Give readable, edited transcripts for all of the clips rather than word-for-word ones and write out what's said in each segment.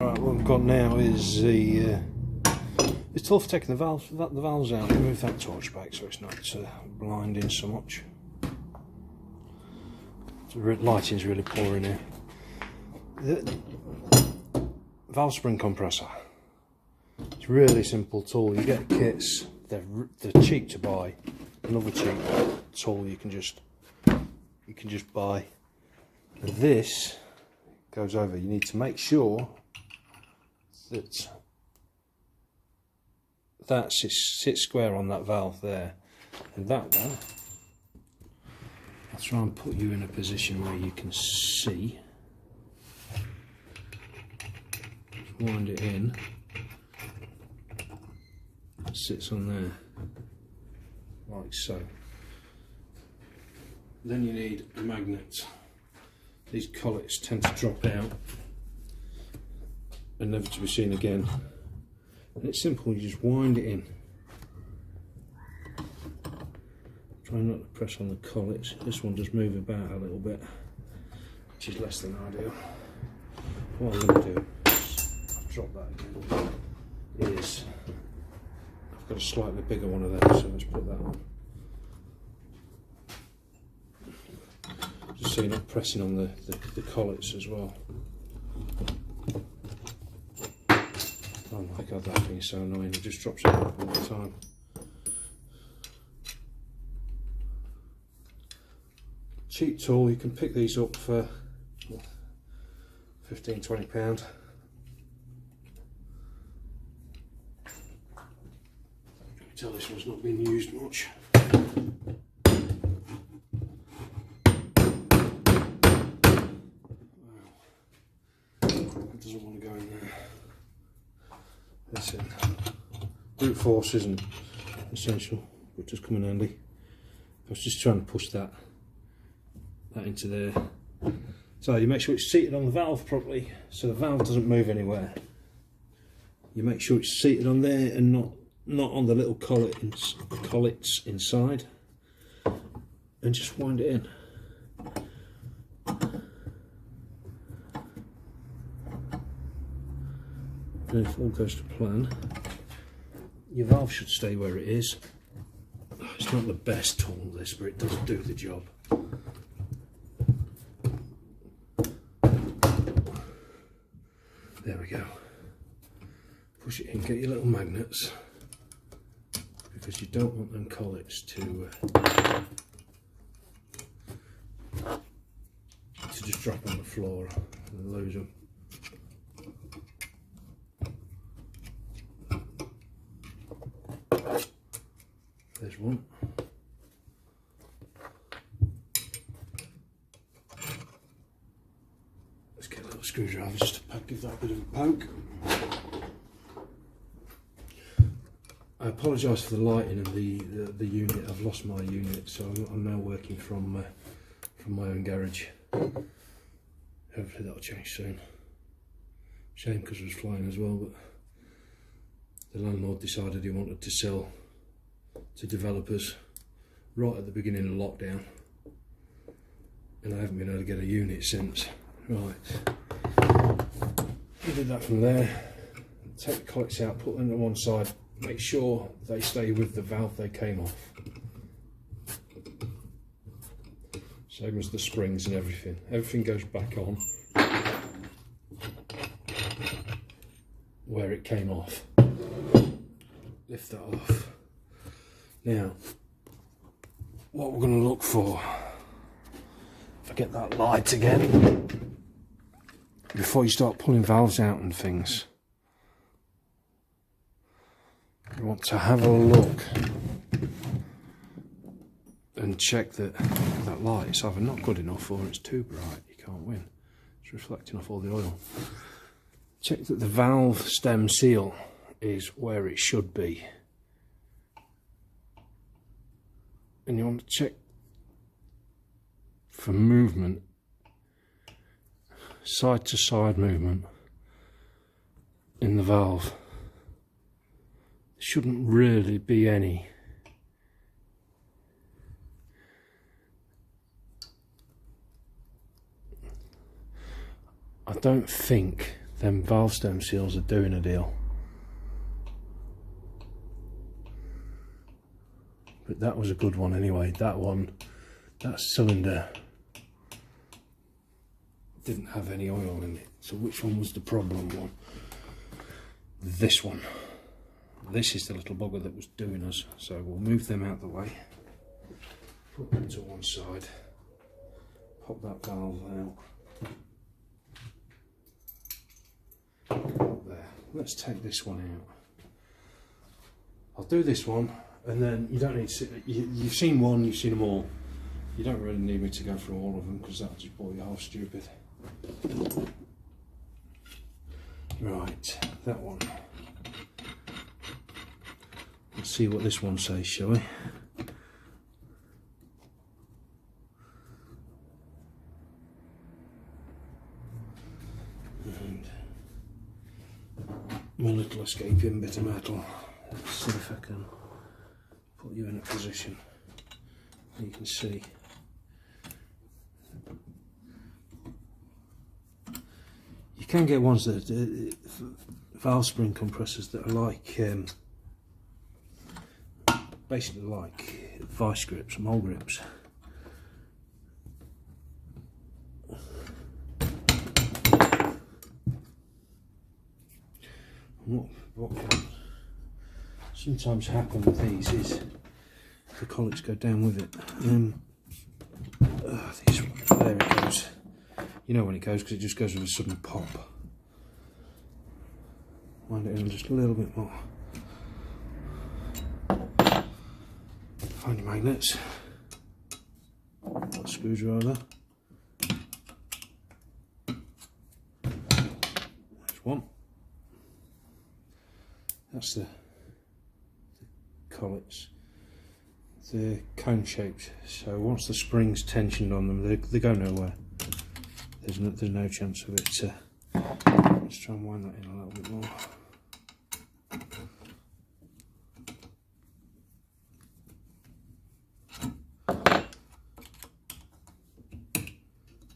Right, what I've got now is the it's tough taking the valves out. Move that torch back so it's not blinding so much. The lighting's really poor in here. The valve spring compressor. It's a really simple tool. You get kits. They're cheap to buy. Another cheap tool you can just buy. And this goes over. You need to make sure that sits square on that valve there, and that one, I'll try and put you in a position where you can see. Just wind it in. It sits on there, like so. Then you need a magnet. These collets tend to drop out and never to be seen again. And it's simple, you just wind it in. Try not to press on the collets. This one does move about a little bit, which is less than ideal. What I'm going to do is, I'll drop that again, is I've got a slightly bigger one of those, so let's put that on. Just so you're not pressing on the collets as well. Oh my god, that thing is so annoying, it just drops out all the time. Cheap tool, you can pick these up for £15–20. You can tell this one's not been used much. It doesn't want to go in there. That's it. Brute force isn't essential, but just come in handy. I was just trying to push that into there. So you make sure it's seated on the valve properly, so the valve doesn't move anywhere. You make sure it's seated on there and not on the little collets inside, and just wind it in. And if all goes to plan, your valve should stay where it is. It's not the best tool, this, but it does do the job. There we go. Push it in, get your little magnets, because you don't want them collets to just drop on the floor and lose them. There's one. Let's get a little screwdriver just to give that a bit of a poke. I apologise for the lighting and the unit. I've lost my unit, so I'm now working from my own garage. Hopefully that'll change soon. Shame because I was flying as well, but the landlord decided he wanted to sell to developers right at the beginning of lockdown, and I haven't been able to get a unit since. Right, we did that from there. Take the collets out, put them to one side, make sure they stay with the valve they came off. Same as the springs and everything. Everything goes back on where it came off. Lift that off. Now, what we're going to look for, if I get that light again, before you start pulling valves out and things, you want to have a look and check that that light is either not good enough or it's too bright. You can't win. It's reflecting off all the oil. Check that the valve stem seal is where it should be. And you want to check for movement, side to side movement in the valve. There shouldn't really be any. I don't think them valve stem seals are doing a deal. But that was a good one anyway. That cylinder didn't have any oil in it. So which one was the problem one? This one. This is the little bugger that was doing us. So we'll move them out of the way. Put them to one side. Pop that valve out. There. Let's take this one out. I'll do this one, and then you don't need to. You've seen one, you've seen them all. You don't really need me to go through all of them because that'll just bore you half stupid. Right, that one. Let's see what this one says, shall we? And my little escaping bit of metal. Let's see if I can put you in a position where you can see. You can get ones that valve spring compressors that are like basically like vice grips, mole grips. What can sometimes happen with these is the collets go down with it. There it goes. You know when it goes because it just goes with a sudden pop. Wind it in just a little bit more. Find your magnets. Got a screwdriver. There's one. That's the collets. They're cone shaped, so once the spring's tensioned on them, they go nowhere. There's no chance of it. Let's try and wind that in a little bit more.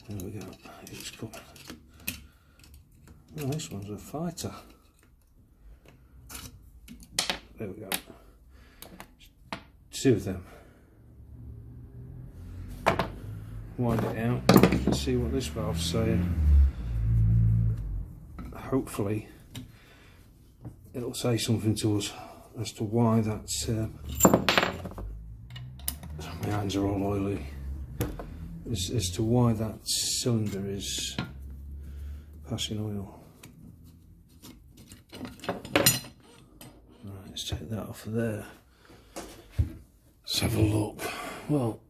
There we go. It's got. Oh, this one's a fighter. There we go. Two of them. Wind it out and see what this valve's saying. Hopefully it'll say something to us as to why that's my hands are all oily, as to why that cylinder is passing oil. Right, let's take that off of there. Let's have a look. Well,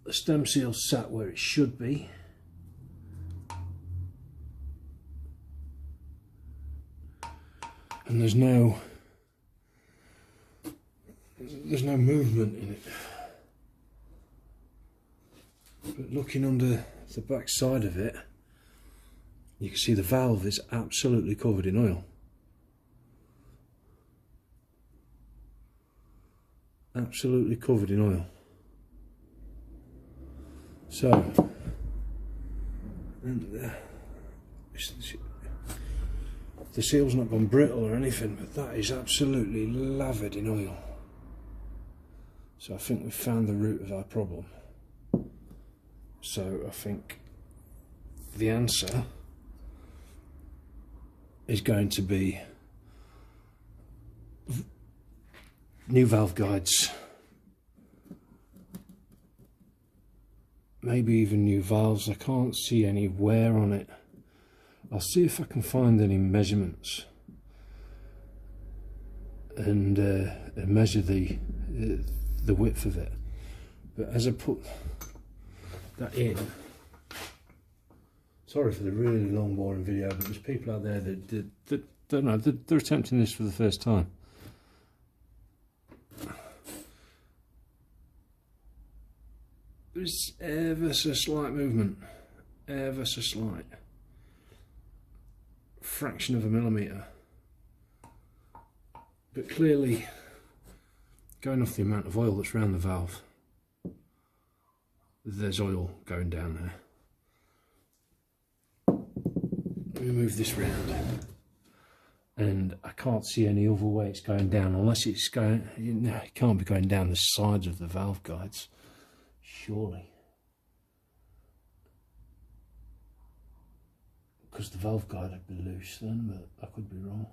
the stem seal's sat where it should be. And there's no movement in it. But looking under the back side of it, you can see the valve is absolutely covered in oil. Absolutely covered in oil. So, and the seal's not gone brittle or anything, but that is absolutely lathered in oil. So I think we've found the root of our problem. So I think the answer is going to be new valve guides, maybe even new valves. I can't see any wear on it. I'll see if I can find any measurements and measure the width of it. But as I put that in, sorry for the really long boring video, but there's people out there that don't know, they're attempting this for the first time. There's ever so slight movement, ever so slight, fraction of a millimetre, but clearly going off the amount of oil that's around the valve, there's oil going down there. Let me move this round. And I can't see any other way it's going down, unless it's going, you know, it can't be going down the sides of the valve guides, surely. Because the valve guide would be loose then, but I could be wrong.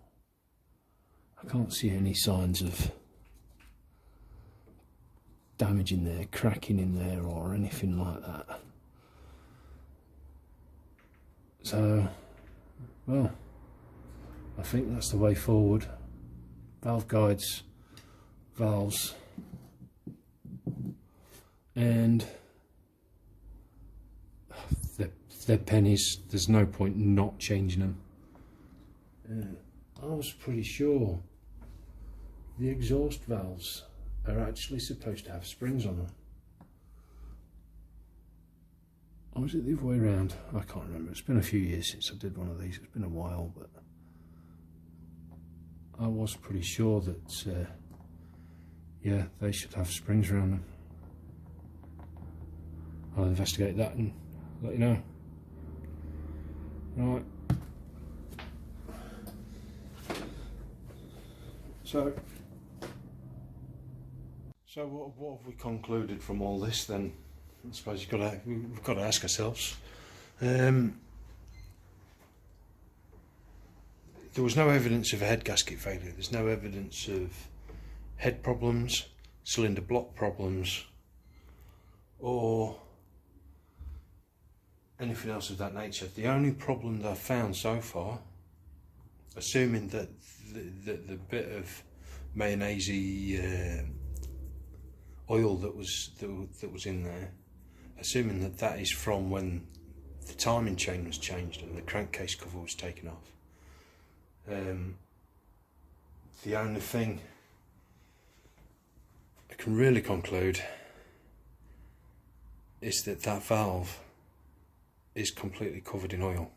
I can't see any signs of damage in there, cracking in there or anything like that. So, well, I think that's the way forward. Valve guides, valves, and they're pennies. There's no point not changing them. I was pretty sure the exhaust valves are actually supposed to have springs on them. Or was it the other way around? I can't remember. It's been a few years since I did one of these. It's been a while, but I was pretty sure that, yeah, they should have springs around them. I'll investigate that and let you know. Right. So what have we concluded from all this then? I suppose we've got to ask ourselves. There was no evidence of a head gasket failure. There's no evidence of head problems, cylinder block problems, or anything else of that nature. The only problem that I've found so far, assuming that the bit of mayonnaise oil that was in there, assuming that is from when the timing chain was changed and the crankcase cover was taken off. The only thing I can really conclude is that valve is completely covered in oil.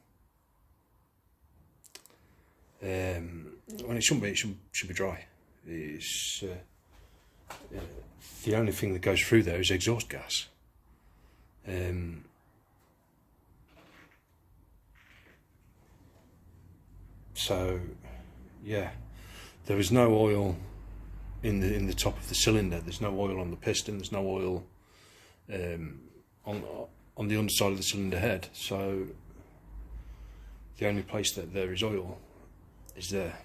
When it shouldn't be, it should be dry. It's the only thing that goes through there is exhaust gas. So yeah, there is no oil in the top of the cylinder. There's no oil on the piston. There's no oil on the underside of the cylinder head. So the only place that there is oil is there.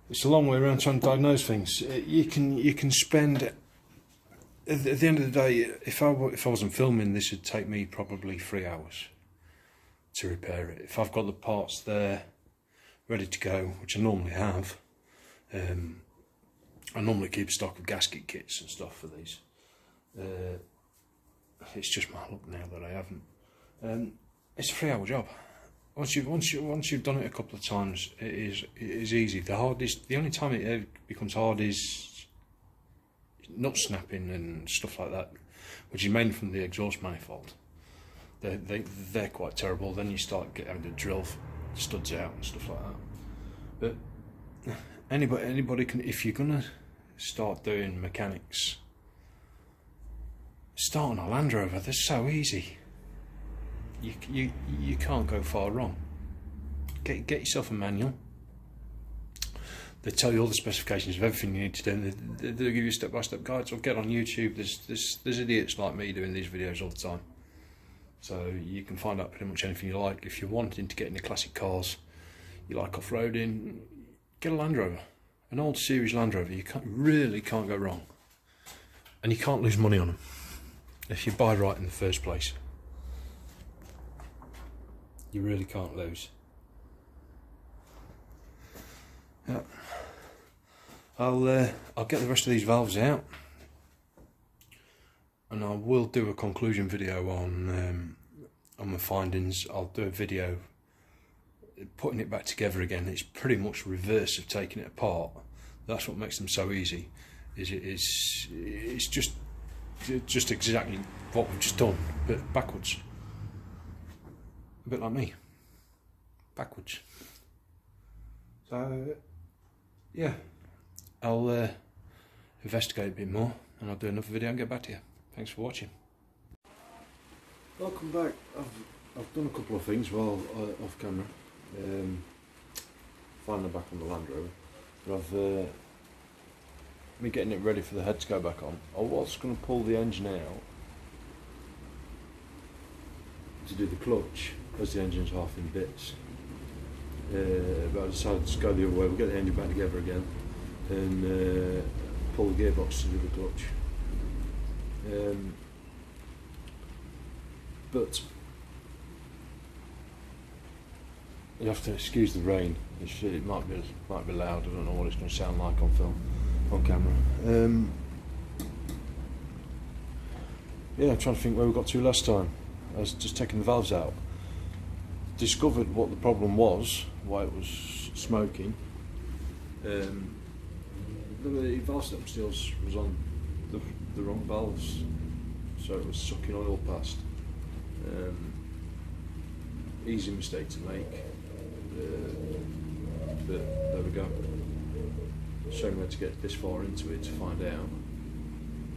It's a long way around trying to diagnose things. You can spend, at the end of the day, if I wasn't filming, this would take me probably 3 hours to repair it. If I've got the parts there ready to go, which I normally have, I normally keep a stock of gasket kits and stuff for these. It's just my luck now that I haven't. It's a 3-hour job. Once you've done it a couple of times, it is easy. The only time it becomes hard is nut snapping and stuff like that, which is mainly from the exhaust manifold. They're quite terrible. Then you start having to drill studs out and stuff like that. But anybody can, if you're gonna start doing mechanics, start on a Land Rover. They're so easy. You can't go far wrong. Get yourself a manual. They tell you all the specifications of everything you need to do. And they'll give you step-by-step guides. Or get on YouTube. There's idiots like me doing these videos all the time. So you can find out pretty much anything you like. If you're wanting to get into classic cars, you like off-roading, get a Land Rover, an old series Land Rover. You really can't go wrong, and you can't lose money on them if you buy right in the first place. You really can't lose. Yeah. I'll get the rest of these valves out, and I will do a conclusion video on my findings. I'll do a video putting it back together again. It's pretty much reverse of taking it apart. That's what makes them so easy. It's just exactly what we've just done, but backwards. A bit like me, backwards. So yeah, I'll investigate a bit more, and I'll do another video and get back to you. Thanks for watching. Welcome back. I've done a couple of things while off camera. Finally back on the Land Rover. But I've me getting it ready for the head to go back on. I was going to pull the engine out to do the clutch as the engine's half in bits. But I decided to go the other way. We'll get the engine back together again and pull the gearbox to do the clutch. But you have to excuse the rain. It might be loud. I don't know what it's going to sound like on film, on camera. Yeah, I'm trying to think where we got to last time. I was just taking the valves out. Discovered what the problem was, why it was smoking. The valve step seals was on the wrong valves, so it was sucking oil past. Easy mistake to make, but there we go. Showing where to get this far into it to find out.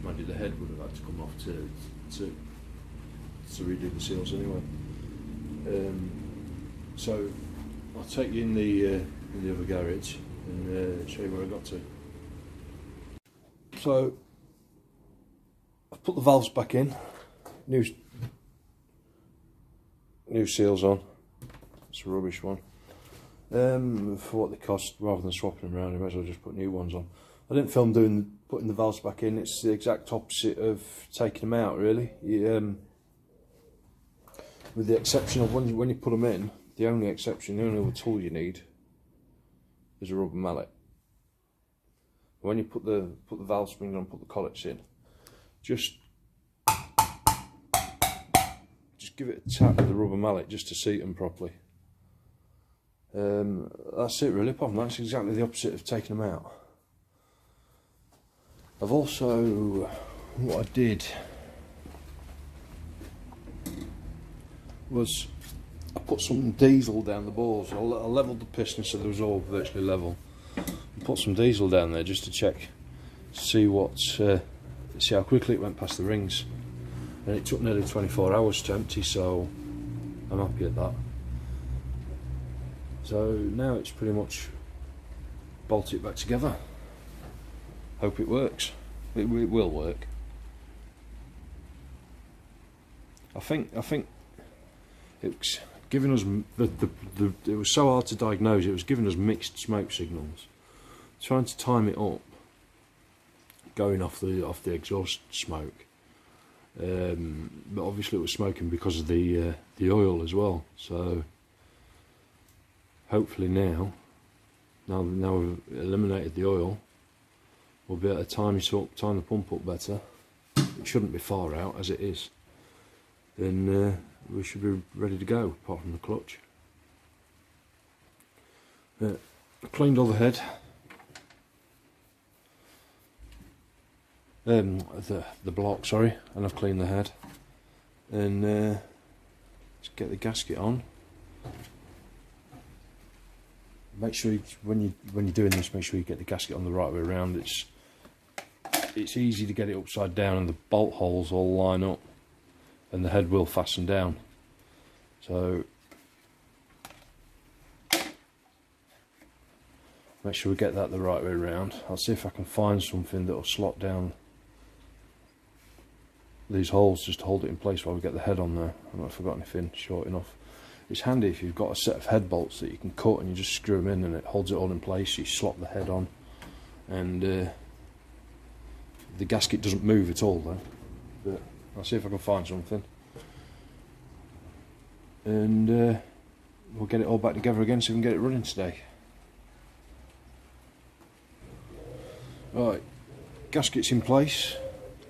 Maybe the head would have had to come off to redo the seals anyway. So I'll take you in the other garage and show you where I got to. So I've put the valves back in, new seals on. It's a rubbish one. For what they cost, rather than swapping them around, I might as well just put new ones on. I didn't film putting the valves back in. It's the exact opposite of taking them out, really. With the exception of when you put them in, the only other tool you need is a rubber mallet. When you put the valve spring on, put the collets in, just give it a tap with the rubber mallet just to seat them properly. That's it really. Apart from that, it's exactly the opposite of taking them out. I've also, what I did was I put some diesel down the balls. I levelled the piston so they was all virtually level. I put some diesel down there just to check, see how quickly it went past the rings. And it took nearly 24 hours to empty, so I'm happy at that. So now it's pretty much bolt it back together. Hope it works. It will work. I think it's giving us it was so hard to diagnose. It was giving us mixed smoke signals. Trying to time it up, going off the exhaust smoke. But obviously it was smoking because of the oil as well. So hopefully now we've eliminated the oil, we'll be able to time the pump up better. It shouldn't be far out as it is. Then we should be ready to go, apart from the clutch. I cleaned all the head. The block, sorry, and I've cleaned the head. And let's get the gasket on. Make sure when you're doing this, make sure you get the gasket on the right way around. It's easy to get it upside down, and the bolt holes all line up, and the head will fasten down. So make sure we get that the right way around. I'll see if I can find something that will slot down these holes just to hold it in place while we get the head on there. I haven't forgot anything short enough. It's handy if you've got a set of head bolts that you can cut and you just screw them in and it holds it all in place. You slot the head on, and the gasket doesn't move at all though. But I'll see if I can find something, and we'll get it all back together again so we can get it running today. Right, gasket's in place.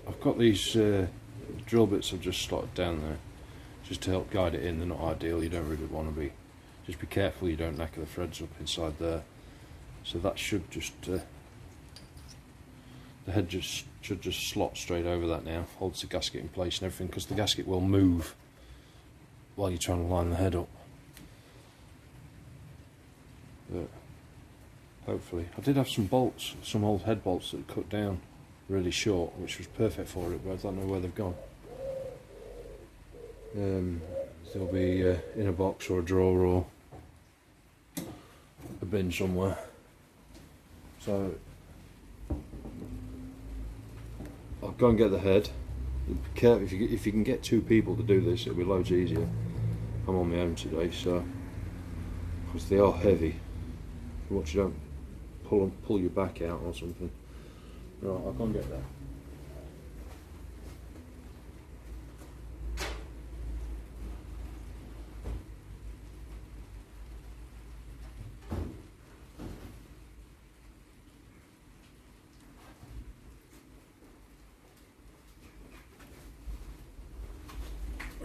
I've got these drill bits I've just slotted down there just to help guide it in. They're not ideal, you don't really want to be. Just be careful you don't knacker the threads up inside there. So that should just, the head should just slot straight over that now, holds the gasket in place and everything, because the gasket will move while you're trying to line the head up. But hopefully, I did have some bolts, some old head bolts that cut down really short, which was perfect for it, but I don't know where they've gone. they'll be in a box or a drawer or a bin somewhere. So I'll go and get the head. Be careful, if you can get 2 people to do this, it'll be loads easier. I'm on my own today, so because they are heavy. Watch you don't pull your back out or something. Right, I'll go and get that.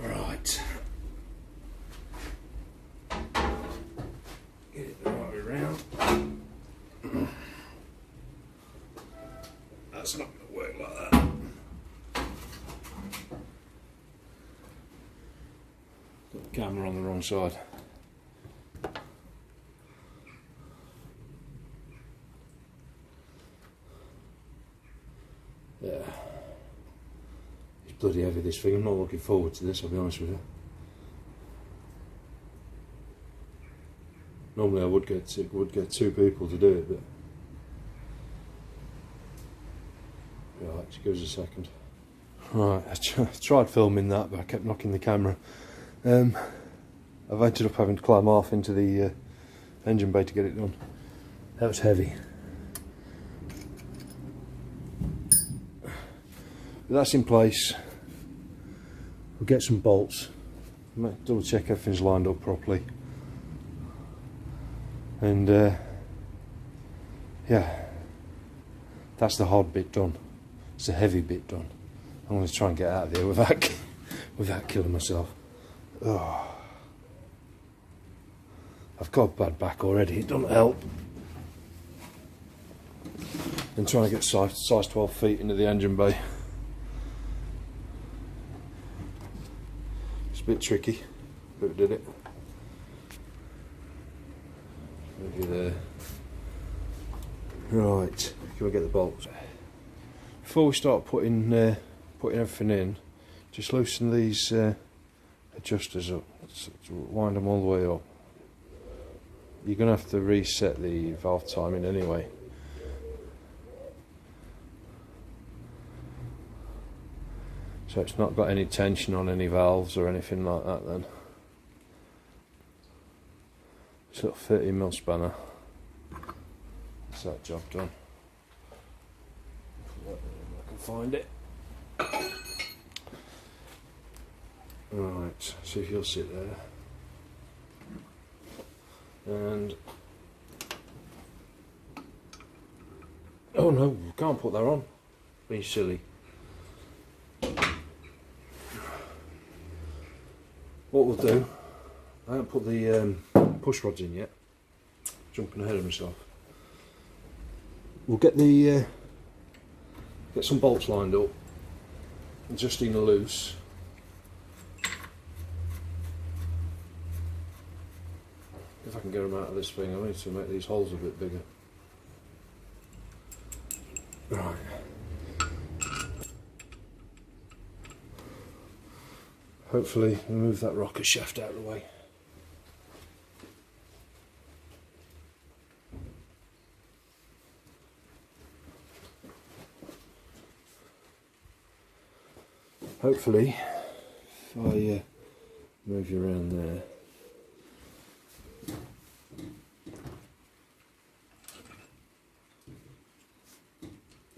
Right. Get it the right way around. That's not going to work like that. Got the camera on the wrong side. Yeah. It's bloody heavy, this thing. I'm not looking forward to this, I'll be honest with you. Normally I would get 2 people to do it, but right, just give us a second. Right, I tried filming that, but I kept knocking the camera. I've ended up having to climb off into the engine bay to get it done. That was heavy. But that's in place. We'll get some bolts, double check everything's lined up properly, and yeah, that's the hard bit done. It's the heavy bit done. I'm going to try and get out of there without killing myself. Oh. I've got a bad back already, it doesn't help. And trying to get size 12 feet into the engine bay. It's a bit tricky, but we did it. Maybe there. Right, can we get the bolts? Before we start putting everything in, just loosen these adjusters up, wind them all the way up. You're going to have to reset the valve timing anyway. So it's not got any tension on any valves or anything like that then. Sort of 30mm spanner. That's that job done. I can find it. Right, see if you'll sit there. And oh no, we can't put that on. Being silly. What we'll do, I haven't put the push rods in yet. Jumping ahead of myself. We'll get some bolts lined up, adjusting the loose. If I can get them out of this thing, I need to make these holes a bit bigger. Right. Hopefully we'll move that rocker shaft out of the way. Hopefully, if I move you around there,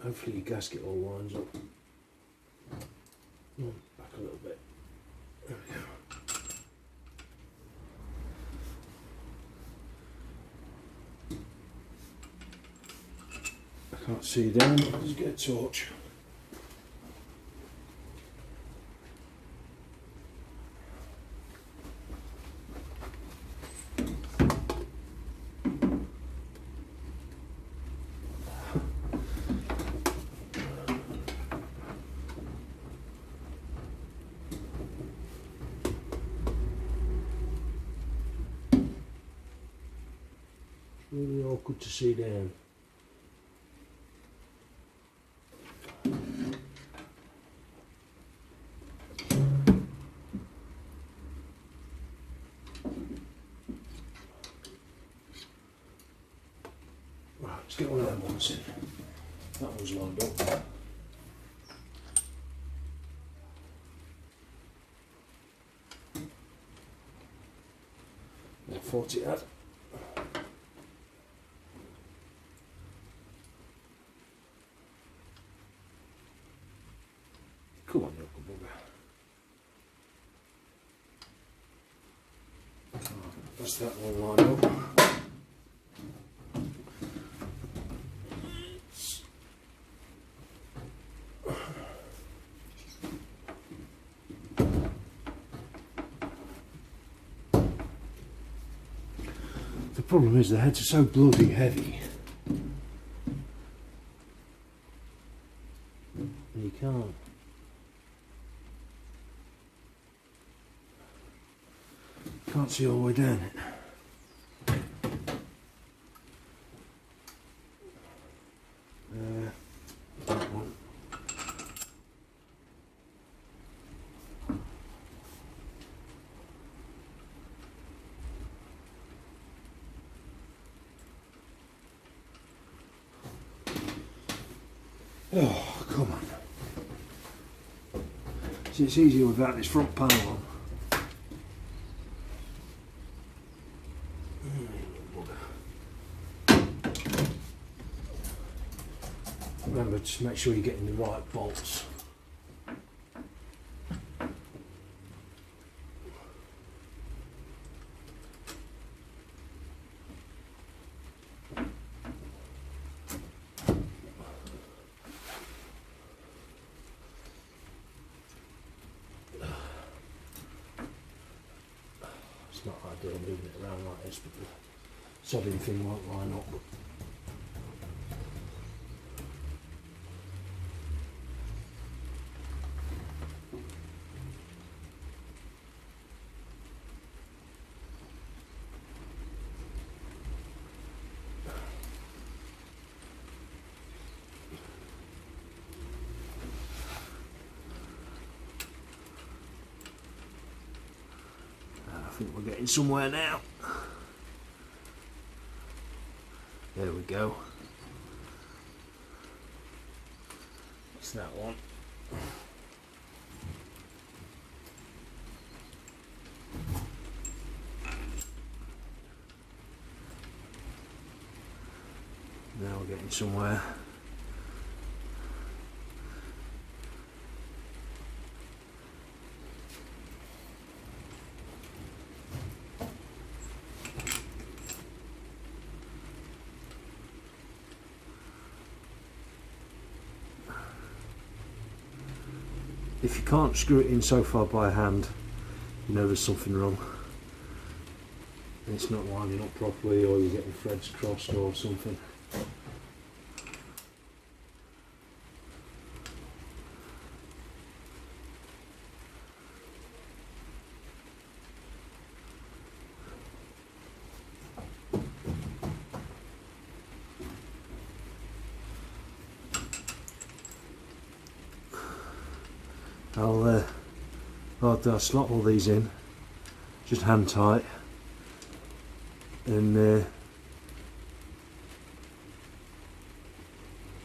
hopefully your gasket all lines up. Back a little bit. There we go. I can't see down, I'll just get a torch. Really awkward to see down. Let's get one of them ones in. That one's lined up. Yeah, 40 ad. Come on, you little bugger. That's that one lined up. The problem is the heads are so bloody heavy. And you can't see all the way down it. That one. Oh, come on. See, it's easier without this front panel on. Remember, just make sure you're getting the right bolts. It's not ideal moving it around like this, but the sodding thing won't line up. I think we're getting somewhere now. There we go. That's that one. Now we're getting somewhere. If you can't screw it in so far by hand, you know there's something wrong. It's not lining up properly, or you're getting threads crossed or something. I'll slot all these in, just hand tight, and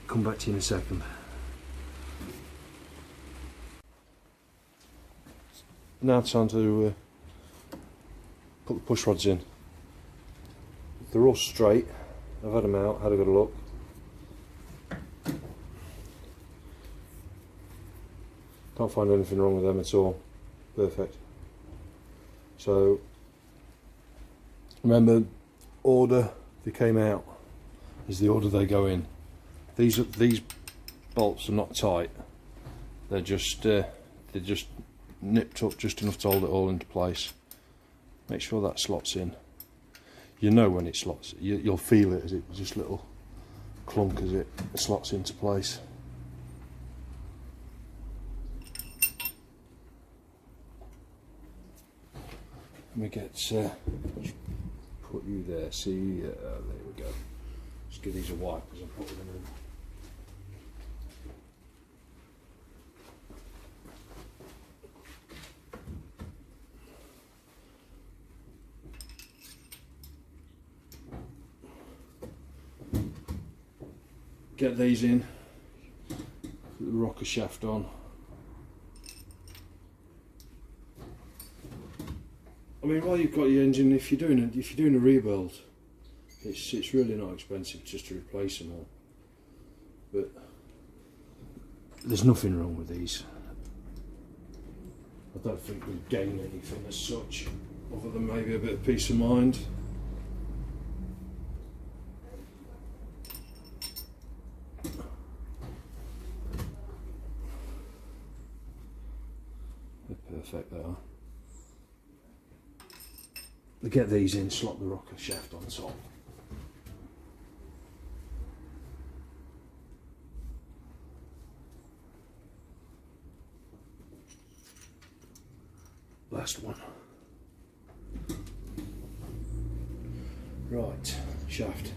come back to you in a second. Now time to put the push rods in. They're all straight. I've had them out, had a good look. Can't find anything wrong with them at all. Perfect. So remember, order they came out is the order they go in. These bolts are not tight. They're just nipped up just enough to hold it all into place. Make sure that slots in. You know when it slots. You'll feel it as it just little clunk as it slots into place. Let me get put you there. See, there we go. Just give these a wipe as I'm putting them in. get these in, put the rocker shaft on. I mean, while you've got your engine, if you're doing a rebuild, it's really not expensive just to replace them all. But there's nothing wrong with these. I don't think we gain anything as such, other than maybe a bit of peace of mind. They're perfect, they are. To get these in, slot the rocker shaft on top. Last one. Right, shaft.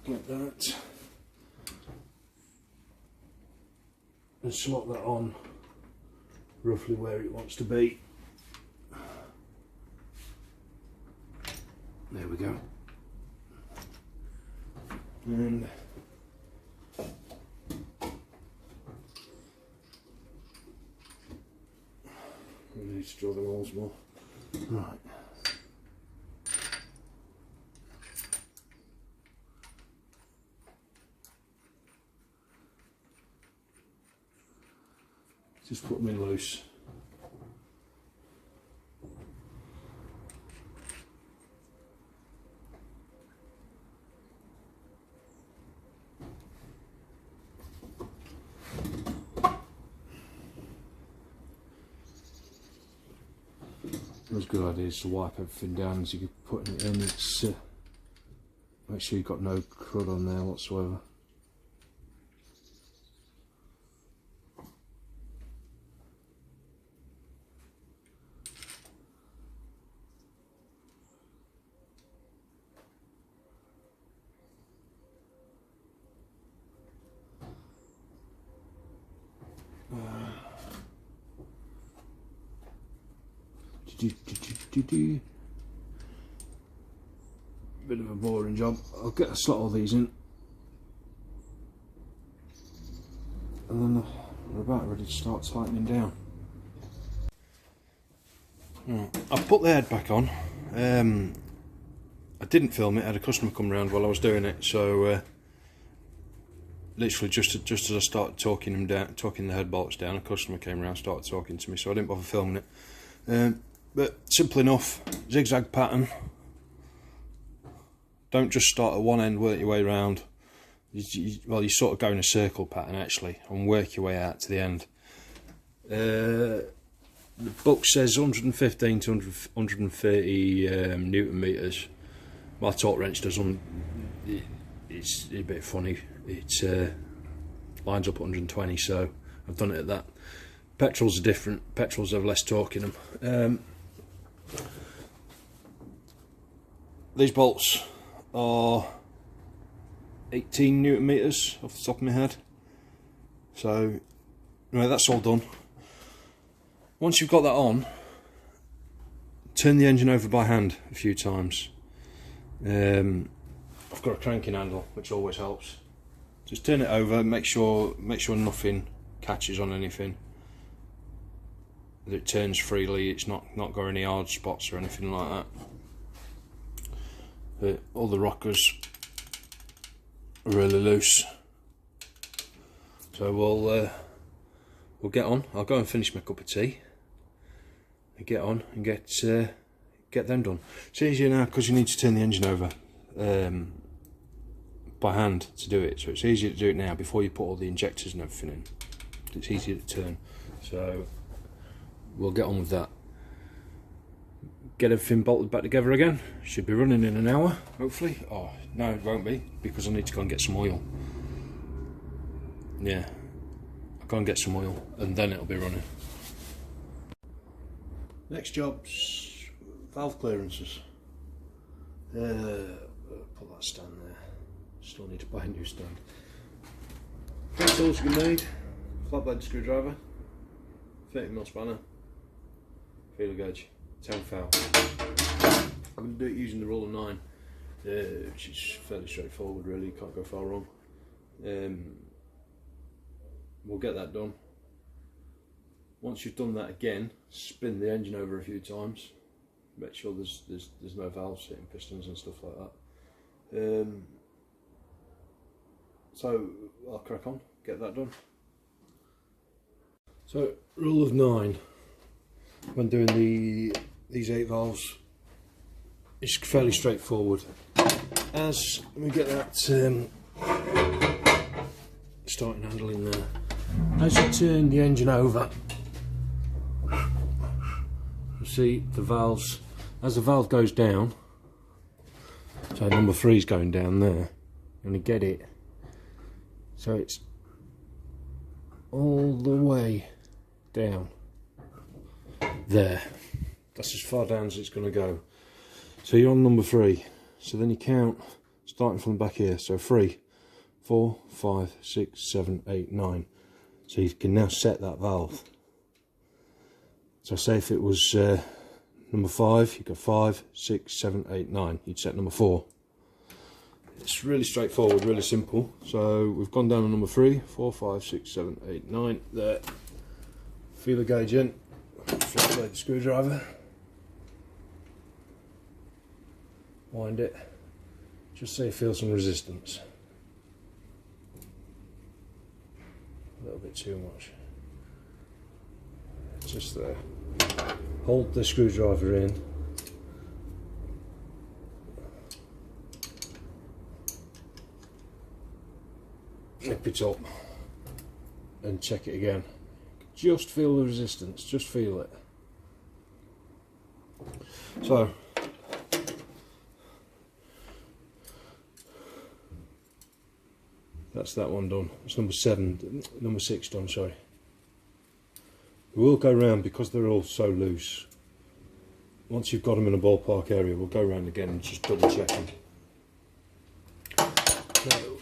Get that. And slot that on roughly where it wants to be. There we go. And we need to draw the holes more. Right. Just put them in loose. It was a good idea to wipe everything down as you keep putting it in. It's make sure you've got no crud on there whatsoever. Bit of a boring job. I'll get a slot all these in, and then we're about ready to start tightening down. Right. I've put the head back on. I didn't film it. I had a customer come around while I was doing it, so literally just as I started talking the head bolts down, a customer came around, started talking to me, so I didn't bother filming it. But simple enough, zigzag pattern. Don't just start at one end, work your way around. You sort of go in a circle pattern actually, and work your way out to the end. The book says 115 to 130 Newton meters. My torque wrench does it's a bit funny. It lines up 120, so I've done it at that. Petrols are different. Petrols have less torque in them. These bolts are 18 Newton meters off the top of my head. So anyway, that's all done. Once you've got that on, turn the engine over by hand a few times. I've got a cranking handle, which always helps. Just turn it over, make sure nothing catches on anything. That it turns freely, it's not got any hard spots or anything like that. But all the rockers are really loose. So we'll get on. I'll go and finish my cup of tea and get on and get them done. It's easier now because you need to turn the engine over by hand to do it. So it's easier to do it now before you put all the injectors and everything in. It's easier to turn. So we'll get on with that. Get everything bolted back together again. Should be running in an hour, hopefully. Oh, no, it won't be, because I need to go and get some oil. Yeah, I'll go and get some oil, and then it'll be running. Next job's valve clearances. Put that stand there. Still need to buy a new stand. Tools you need: flatbed screwdriver, 30mm spanner, feeler gauge, 10 foul. I'm going to do it using the rule of 9, which is fairly straightforward really, can't go far wrong. We'll get that done. Once you've done that again, spin the engine over a few times, make sure there's no valves hitting pistons and stuff like that. So I'll crack on, get that done. So rule of 9 when doing these 8 valves is fairly straightforward. As we get that starting handle in there, as you turn the engine over, you see the valves, as the valve goes down, so number 3 is going down there, you're going to get it so it's all the way down there. That's as far down as it's going to go. So you're on number 3, so then you count starting from the back here, so 3, 4, 5, 6, 7, 8, 9. So you can now set that valve. So say if it was number 5, you go 5, 6, 7, 8, 9. You'd set number 4. It's really straightforward, really simple. So we've gone down to number 3, 4, 5, 6, 7, 8, 9. There. Feeler gauge in. Flat blade screwdriver. Wind it. Just so you feel some resistance. A little bit too much. Just there. Hold the screwdriver in. Nip it up and check it again. Just feel the resistance, just feel it. So that's that one done. It's number 6 done, sorry. We will go round because they're all so loose. Once you've got them in a ballpark area, we'll go round again and just double check them. So,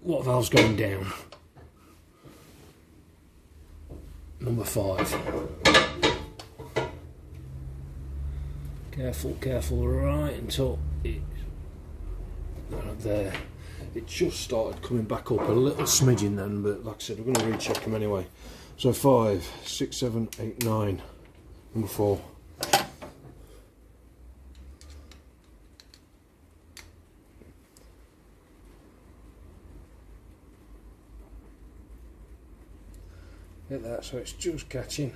what valve's going down? Number 5. Careful, careful, right until it's right there. It just started coming back up a little smidgen then, but like I said, we're going to recheck them anyway. So 5, 6, 7, 8, 9. Number 4. Get that, so it's just catching.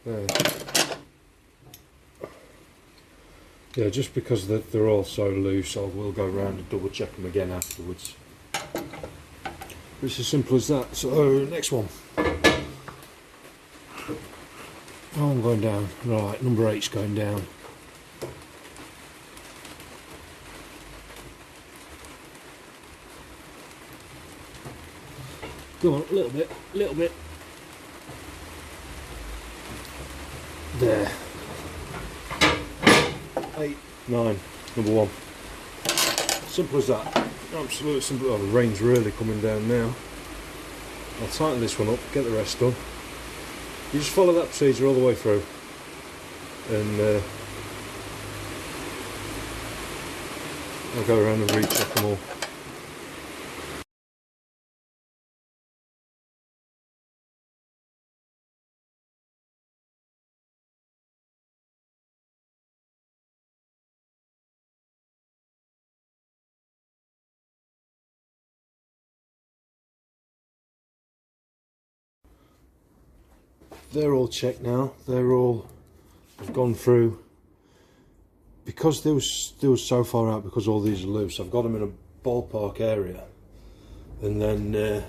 There. Yeah, just because they're all so loose, I will go around and double check them again afterwards. It's as simple as that. So next one. Oh, I'm going down. Right, number 8's going down. Go on, a little bit, little bit. There. 8, 9, number 1. Simple as that. Absolutely simple. Oh, the rain's really coming down now. I'll tighten this one up, get the rest done. You just follow that procedure all the way through, and I'll go around and recheck them all. They're all checked now. I've gone through. Because they were so far out, because all these are loose, I've got them in a ballpark area, and then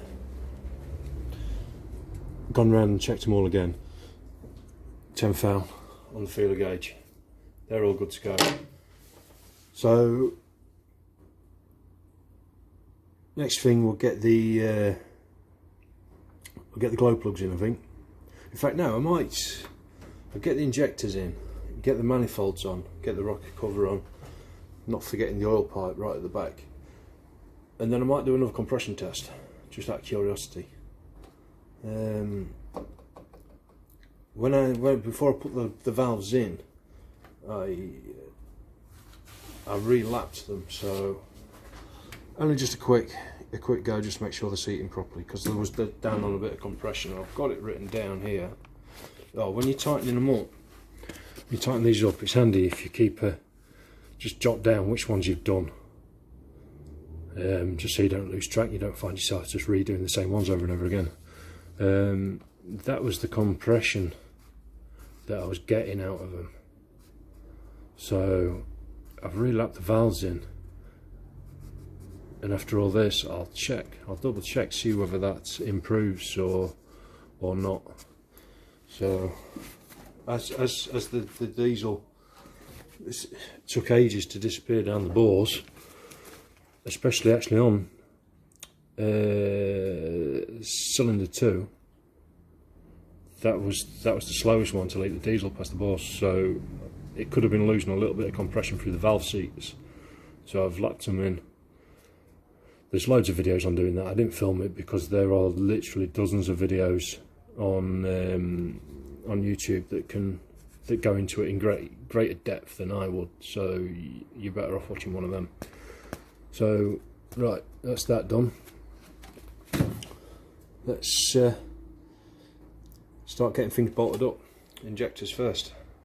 gone round and checked them all again. 10 foul on the feeler gauge. They're all good to go. So next thing, we'll get the glow plugs in, I think. In fact, no, I'll get the injectors in, get the manifolds on, get the rocket cover on, not forgetting the oil pipe right at the back, and then I might do another compression test, just out of curiosity. Before I put the valves in, I relapped them, so only just a quick go, just to make sure they're seating properly, because there was down on a bit of compression. I've got it written down here. Oh, when you're tightening them up, you tighten these up, it's handy if you keep just jot down which ones you've done, just so you don't lose track, you don't find yourself just redoing the same ones over and over again. That was the compression that I was getting out of them, so I've relapped the valves in, and after all this I'll double check, see whether that improves or not. So as the diesel, it took ages to disappear down the bores, especially actually on cylinder 2. That was the slowest one to leak the diesel past the bores, so it could have been losing a little bit of compression through the valve seats. So I've lapped them in. There's loads of videos on doing that. I didn't film it because there are literally dozens of videos on YouTube that go into it in greater depth than I would. So you're better off watching one of them. So right, that's that done. Let's start getting things bolted up. Injectors first.